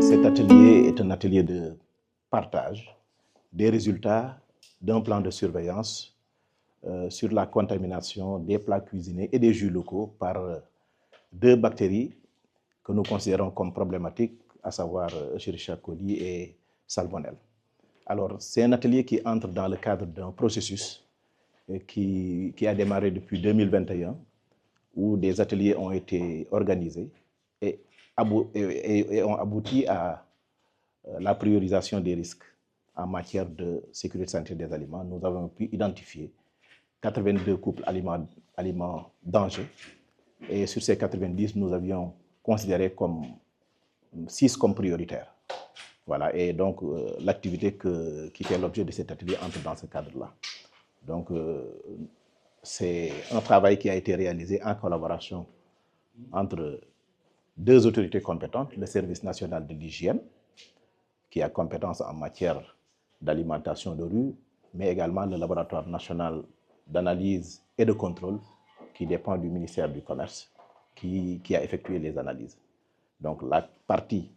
Cet atelier est un atelier de partage des résultats d'un plan de surveillance sur la contamination des plats cuisinés et des jus locaux par deux bactéries que nous considérons comme problématiques, à savoir Escherichia coli et Salmonelle. Alors, c'est un atelier qui entre dans le cadre d'un processus qui a démarré depuis 2021, où des ateliers ont été organisés et ont abouti à la priorisation des risques en matière de sécurité sanitaire des aliments. Nous avons pu identifier 82 couples aliments danger, et sur ces 90, nous avions considéré comme 6 comme prioritaires. Voilà, et donc l'activité qui fait l'objet de cet atelier entre dans ce cadre-là. Donc c'est un travail qui a été réalisé en collaboration entre deux autorités compétentes, le Service national de l'hygiène, qui a compétence en matière d'alimentation de rue, mais également le laboratoire national d'analyse et de contrôle qui dépend du ministère du Commerce, qui a effectué les analyses. Donc la partie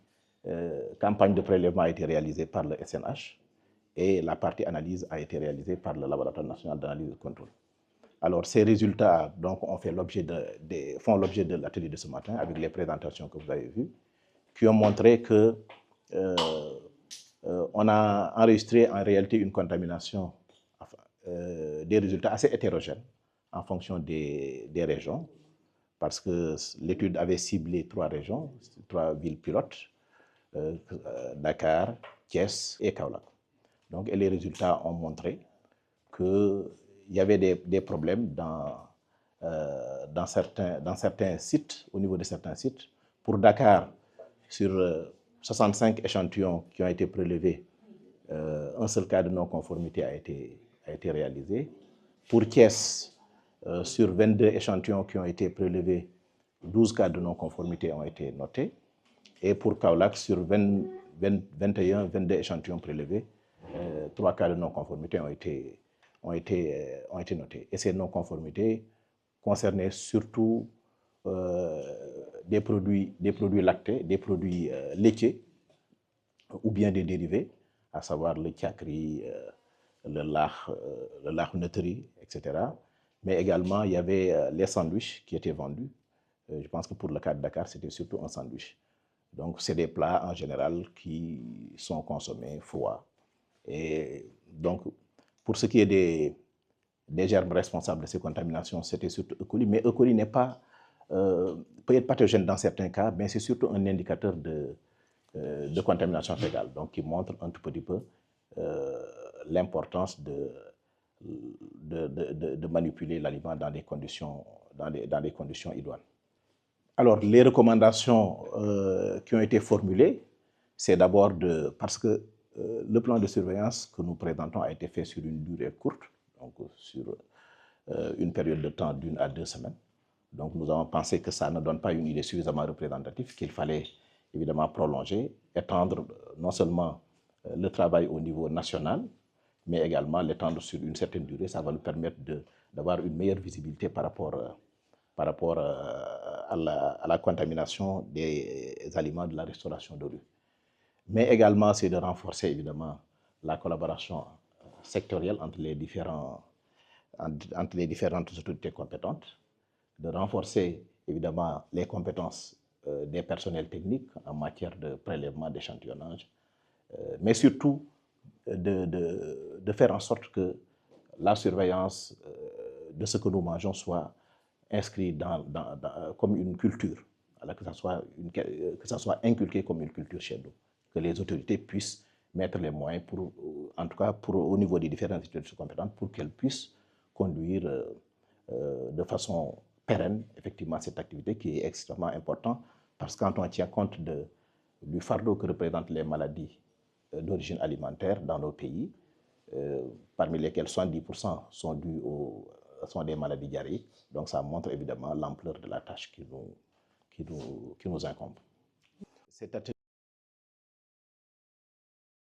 campagne de prélèvement a été réalisée par le SNH et la partie analyse a été réalisée par le laboratoire national d'analyse et de contrôle. Alors ces résultats donc, font l'objet de l'atelier de ce matin avec les présentations que vous avez vues, qui ont montré que on a enregistré en réalité une contamination, des résultats assez hétérogènes en fonction des régions, parce que l'étude avait ciblé 3 régions, 3 villes pilotes, Dakar, Thiès et Kaolack. Donc, et les résultats ont montré qu'il y avait des problèmes dans certains sites, au niveau de certains sites. Pour Dakar, sur 65 échantillons qui ont été prélevés, un seul cas de non-conformité a été réalisé. Pour Thiès, sur 22 échantillons qui ont été prélevés, 12 cas de non-conformité ont été notés. Et pour Kaolack, sur 22 échantillons prélevés, 3 cas de non-conformité ont été notés. Et ces non-conformités concernaient surtout des produits lactés, des produits laitiers, ou bien des dérivés, à savoir le tiakri, le lard neutri, etc. Mais également, il y avait les sandwichs qui étaient vendus. Je pense que pour le cas de Dakar, c'était surtout un sandwich. Donc, c'est des plats en général qui sont consommés froids. Et donc, pour ce qui est des germes responsables de ces contaminations, c'était surtout E. coli. Mais E. coli n'est pas, peut être pathogène dans certains cas, mais c'est surtout un indicateur de contamination fécale, donc qui montre un tout petit peu l'importance de manipuler l'aliment dans des conditions idoines. Alors, les recommandations qui ont été formulées, c'est d'abord parce que le plan de surveillance que nous présentons a été fait sur une durée courte, donc sur une période de temps d'1 à 2 semaines. Donc, nous avons pensé que ça ne donne pas une idée suffisamment représentative, qu'il fallait évidemment prolonger, étendre non seulement le travail au niveau national, mais également l'étendre sur une certaine durée. Ça va nous permettre d'avoir une meilleure visibilité par rapport à la contamination des aliments de la restauration de rue. Mais également, c'est de renforcer évidemment la collaboration sectorielle entre les différentes autorités compétentes, de renforcer évidemment les compétences des personnels techniques en matière de prélèvement, d'échantillonnage, mais surtout de faire en sorte que la surveillance de ce que nous mangeons soit inscrite comme une culture, que ça soit inculqué comme une culture chez nous, que les autorités puissent mettre les moyens, en tout cas au niveau des différentes institutions compétentes, pour qu'elles puissent conduire de façon pérenne, effectivement, cette activité qui est extrêmement importante, parce que quand on tient compte du fardeau que représentent les maladies d'origine alimentaire dans nos pays, parmi lesquelles 70% sont des maladies diarrhéiques. Donc ça montre évidemment l'ampleur de la tâche qui nous incombe.